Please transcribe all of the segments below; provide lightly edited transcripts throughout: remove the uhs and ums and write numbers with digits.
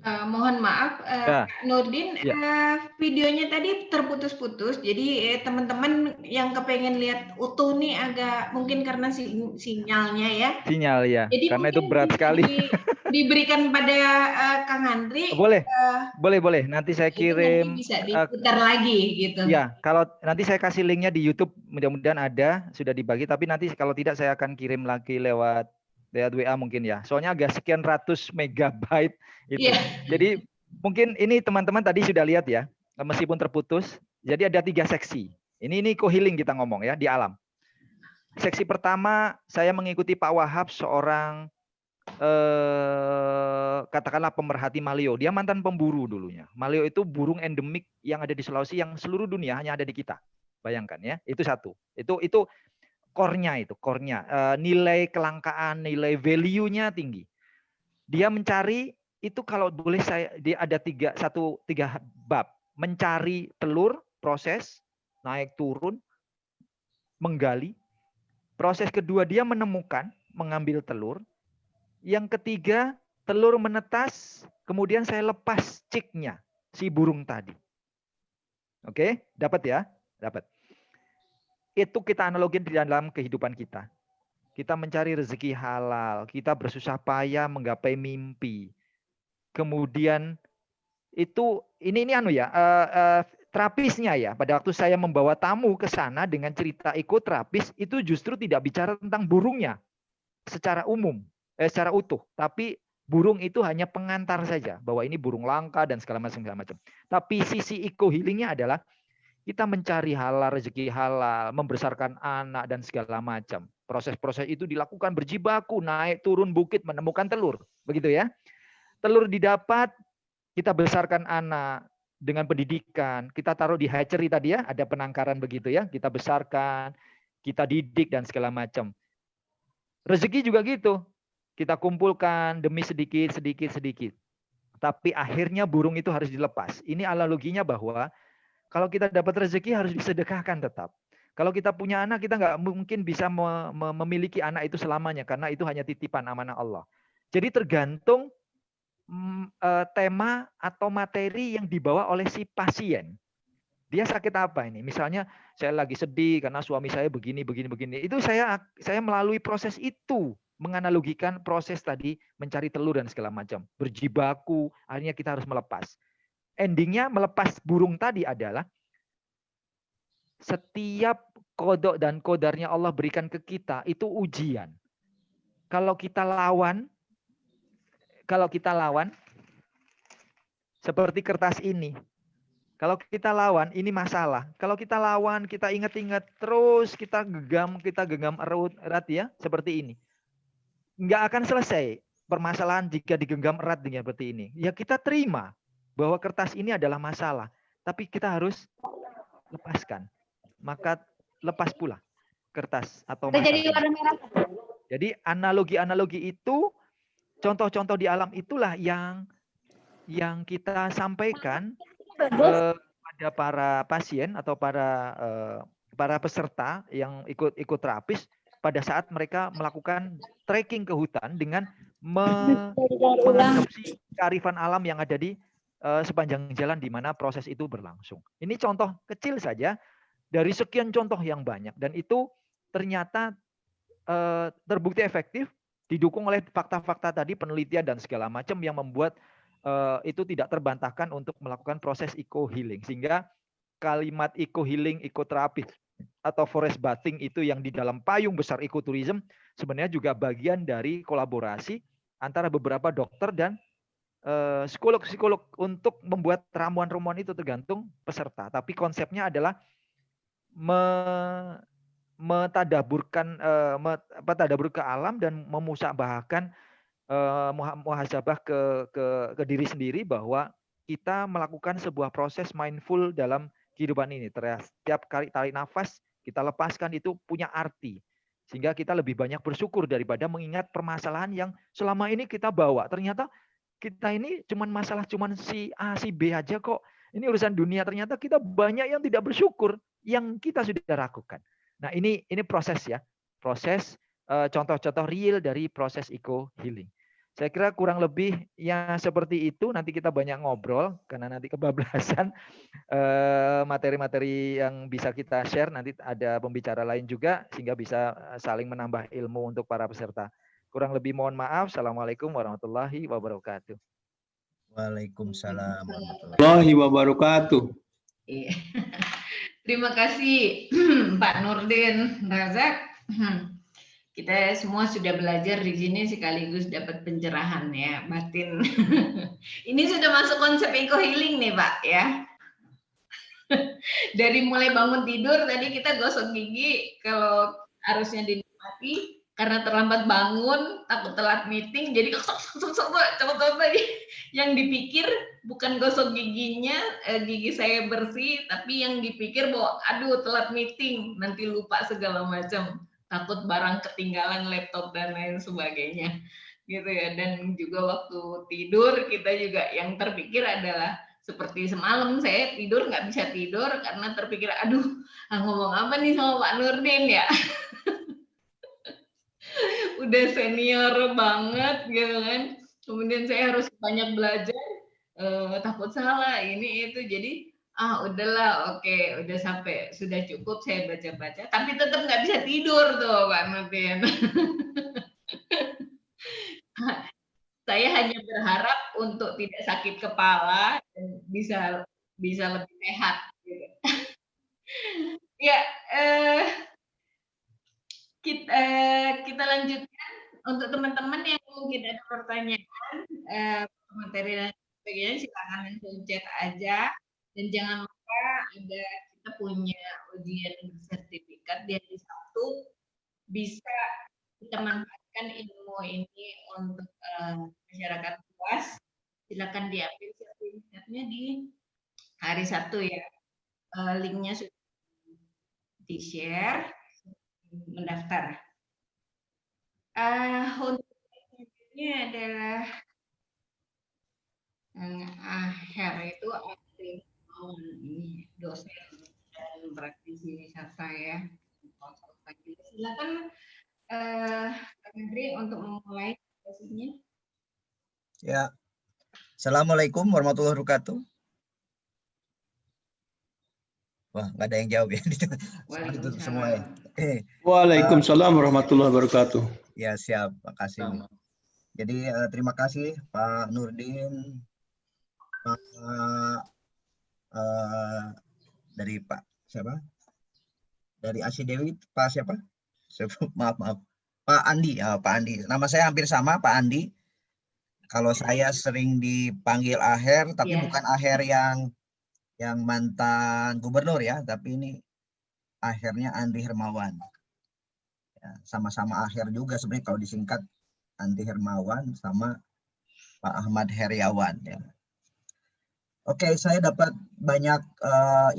Mohon maaf, Ya, Kak Nurdin, ya. videonya tadi terputus-putus. Jadi teman-teman yang kepengen lihat utuh nih agak mungkin karena sinyalnya ya. Sinyal ya, Jadi karena itu mungkin berat bisa sekali. diberikan pada Kang Andri. Boleh, boleh. Nanti saya Itu nanti kirim. bisa diputar lagi gitu. Ya, kalau nanti saya kasih linknya di YouTube, mudah-mudahan ada, sudah dibagi. Tapi nanti kalau tidak saya akan kirim lagi lewat WA mungkin ya. Soalnya agak sekian ratus megabyte itu. Iya. Jadi mungkin ini teman-teman tadi sudah lihat ya, meskipun terputus. Jadi ada 3 seksi. Ini co-healing kita ngomong ya di alam. Seksi pertama saya mengikuti Pak Wahab, seorang katakanlah pemerhati maleo. Dia mantan pemburu dulunya. Maleo itu burung endemik yang ada di Sulawesi yang seluruh dunia hanya ada di kita. Bayangkan ya, itu satu. Itu core-nya itu, core-nya. Nilai kelangkaan, nilai value-nya tinggi. Dia mencari itu kalau boleh saya dia ada tiga bab. Mencari telur, proses naik turun, menggali. Proses kedua dia menemukan, mengambil telur. Yang ketiga, telur menetas, kemudian saya lepas ciknya, si burung tadi. Oke, dapat ya? Dapat. Itu kita analogin di dalam kehidupan kita. Kita mencari rezeki halal, kita bersusah payah menggapai mimpi. Kemudian itu ini anu ya, terapisnya ya. Pada waktu saya membawa tamu ke sana dengan cerita ekoterapis, itu justru tidak bicara tentang burungnya secara umum, secara utuh, tapi burung itu hanya pengantar saja bahwa ini burung langka dan segala macam segala macam. Tapi sisi eco healingnya adalah kita mencari halal, rezeki halal, membesarkan anak dan segala macam. Proses-proses itu dilakukan berjibaku, naik turun bukit menemukan telur, begitu ya. Telur didapat, kita besarkan anak dengan pendidikan, kita taruh di hatchery tadi ya, ada penangkaran begitu ya, kita besarkan, kita didik dan segala macam. Rezeki juga gitu. Kita kumpulkan demi sedikit, sedikit, sedikit. Tapi akhirnya burung itu harus dilepas. Ini analoginya bahwa kalau kita dapat rezeki harus disedekahkan tetap. Kalau kita punya anak, kita nggak mungkin bisa memiliki anak itu selamanya. Karena itu hanya titipan amanah Allah. Jadi tergantung tema atau materi yang dibawa oleh si pasien. Dia sakit apa ini? Misalnya saya lagi sedih karena suami saya begini, begini, begini. Itu saya melalui proses itu. Menganalogikan proses tadi mencari telur dan segala macam. Berjibaku, akhirnya kita harus melepas. Endingnya melepas burung tadi adalah setiap kodok dan kodarnya Allah berikan ke kita itu ujian. Kalau kita lawan seperti kertas ini. Kalau kita lawan, ini masalah. Kalau kita lawan, kita ingat-ingat terus, kita genggam erat ya, seperti ini. Nggak akan selesai permasalahan jika digenggam erat dengan seperti ini. Ya kita terima bahwa kertas ini adalah masalah, tapi kita harus lepaskan. Maka lepas pula kertas atau masalah ini. Jadi analogi-analogi itu, contoh-contoh di alam itulah yang kita sampaikan pada para pasien atau para peserta yang ikut terapis pada saat mereka melakukan trekking ke hutan dengan mengadopsi kearifan alam yang ada di sepanjang jalan di mana proses itu berlangsung. Ini contoh kecil saja dari sekian contoh yang banyak dan itu ternyata terbukti efektif didukung oleh fakta-fakta tadi, penelitian dan segala macam yang membuat itu tidak terbantahkan untuk melakukan proses eco healing. Sehingga kalimat eco healing, ekoterapi atau forest bathing itu yang di dalam payung besar ekoturism sebenarnya juga bagian dari kolaborasi antara beberapa dokter dan psikolog-psikolog untuk membuat ramuan-ramuan itu tergantung peserta. Tapi konsepnya adalah tadabur ke alam dan memusabahkan muhasabah ke diri sendiri bahwa kita melakukan sebuah proses mindful dalam kehidupan ini. Setiap kali tarik nafas, kita lepaskan itu punya arti. Sehingga kita lebih banyak bersyukur daripada mengingat permasalahan yang selama ini kita bawa. Ternyata kita ini masalah si A, si B aja kok. Ini urusan dunia. Ternyata kita banyak yang tidak bersyukur yang kita sudah lakukan. Nah ini proses ya. Proses contoh-contoh real dari proses eco healing. Saya kira kurang lebih ya seperti itu. Nanti kita banyak ngobrol karena nanti kebablasan materi-materi yang bisa kita share. Nanti ada pembicara lain juga sehingga bisa saling menambah ilmu untuk para peserta. Kurang lebih mohon maaf. Assalamualaikum warahmatullahi wabarakatuh. Waalaikumsalam warahmatullahi wabarakatuh. Iya. Terima kasih Pak Nurdin Razak. Kita semua sudah belajar di sini sekaligus dapat pencerahan ya batin. Ini sudah masuk konsep eco healing nih Pak ya. Dari mulai bangun tidur tadi kita gosok gigi kalau harusnya dinikmati, karena terlambat bangun takut telat meeting jadi cepet yang dipikir bukan gosok giginya, gigi saya bersih, tapi yang dipikir bahwa aduh telat meeting nanti lupa segala macam, takut barang ketinggalan, laptop dan lain sebagainya gitu ya. Dan juga waktu tidur kita juga yang terpikir adalah seperti semalam saya tidur nggak bisa tidur karena terpikir aduh ngomong apa nih sama Pak Nurdin ya. Udah senior banget gitu kan, kemudian saya harus banyak belajar, takut salah ini itu, jadi udahlah, oke, udah sampai, sudah cukup saya baca-baca, tapi tetap nggak bisa tidur tuh Pak Nurdin. Saya hanya berharap untuk tidak sakit kepala dan bisa lebih sehat gitu. Ya, kita lanjutkan untuk teman-teman yang mungkin ada pertanyaan, materi dan sebagainya, silakan langsung chat aja. Dan jangan lupa kita punya ujian sertifikat di hari Sabtu, bisa kita manfaatkan ilmu ini untuk masyarakat luas. Silakan diambil sertifikatnya di hari Sabtu ya. Linknya sudah di-share, mendaftar. Untuk ini adalah Aher itu ini dosen dan praktisi wisata ya. Silakan Pak Henry untuk memulai sesinya. Ya. Assalamualaikum warahmatullahi wabarakatuh. Wah, nggak ada yang jawab ya. Ditutup semua ya. Waalaikumsalam warahmatullahi wabarakatuh. Ya, siap. Makasih. Jadi terima kasih Pak Nurdin, Pak dari Pak siapa? Dari Asi Dewi, Pak siapa? Maaf. Pak Andi. Pak Andi. Nama saya hampir sama, Pak Andi. Kalau saya sering dipanggil Aher, tapi bukan Aher yang mantan gubernur ya, tapi ini Ahernya Andi Hermawan. Ya, sama-sama Aher juga sebenarnya kalau disingkat Andi Hermawan sama Pak Ahmad Heriawan ya. Oke, saya dapat banyak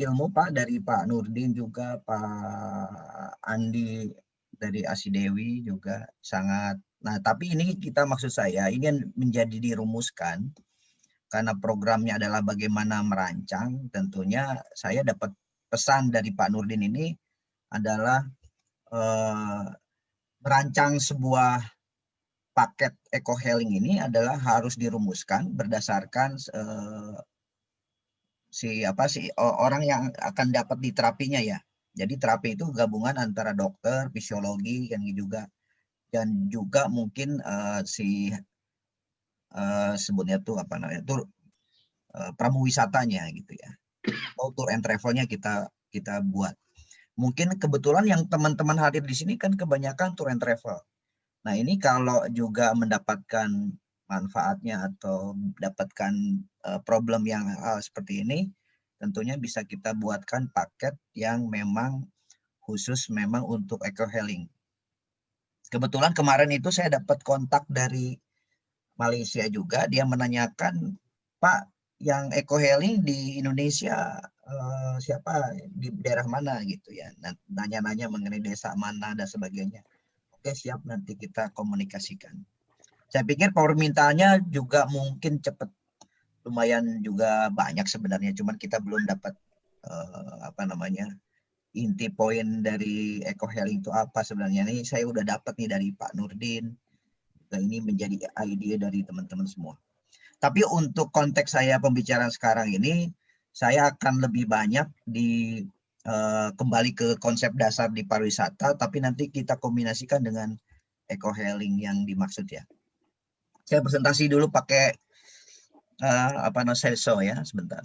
ilmu Pak dari Pak Nurdin juga, Pak Andi dari Asi Dewi juga sangat. Nah, tapi ini kita maksud saya ingin menjadi dirumuskan karena programnya adalah bagaimana merancang. Tentunya saya dapat pesan dari Pak Nurdin ini adalah merancang sebuah paket eco healing ini adalah harus dirumuskan berdasarkan orang yang akan dapat di terapinya ya. Jadi terapi itu gabungan antara dokter, fisiologi kan juga, dan juga mungkin sebutnya tuh apa namanya tuh pramuwisatanya gitu ya. Atau tour and travelnya kita buat. Mungkin kebetulan yang teman-teman hadir di sini kan kebanyakan tour and travel. Nah ini kalau juga mendapatkan manfaatnya atau mendapatkan problem yang seperti ini, tentunya bisa kita buatkan paket yang memang khusus memang untuk eco healing. Kebetulan kemarin itu saya dapat kontak dari Malaysia juga, dia menanyakan, Pak, yang eco healing di Indonesia siapa, di daerah mana gitu ya, nanya-nanya mengenai desa mana dan sebagainya. Oke, siap, nanti kita komunikasikan. Saya pikir permintaannya juga mungkin cepat, lumayan juga banyak sebenarnya, cuman kita belum dapat inti poin dari eco healing itu apa sebenarnya. Ini saya udah dapat nih dari Pak Nurdin, ini menjadi ide dari teman-teman semua. Tapi untuk konteks saya pembicaraan sekarang ini, saya akan lebih banyak kembali ke konsep dasar di pariwisata, tapi nanti kita kombinasikan dengan eco-hailing yang dimaksud ya. Saya presentasi dulu pakai Celso ya, sebentar.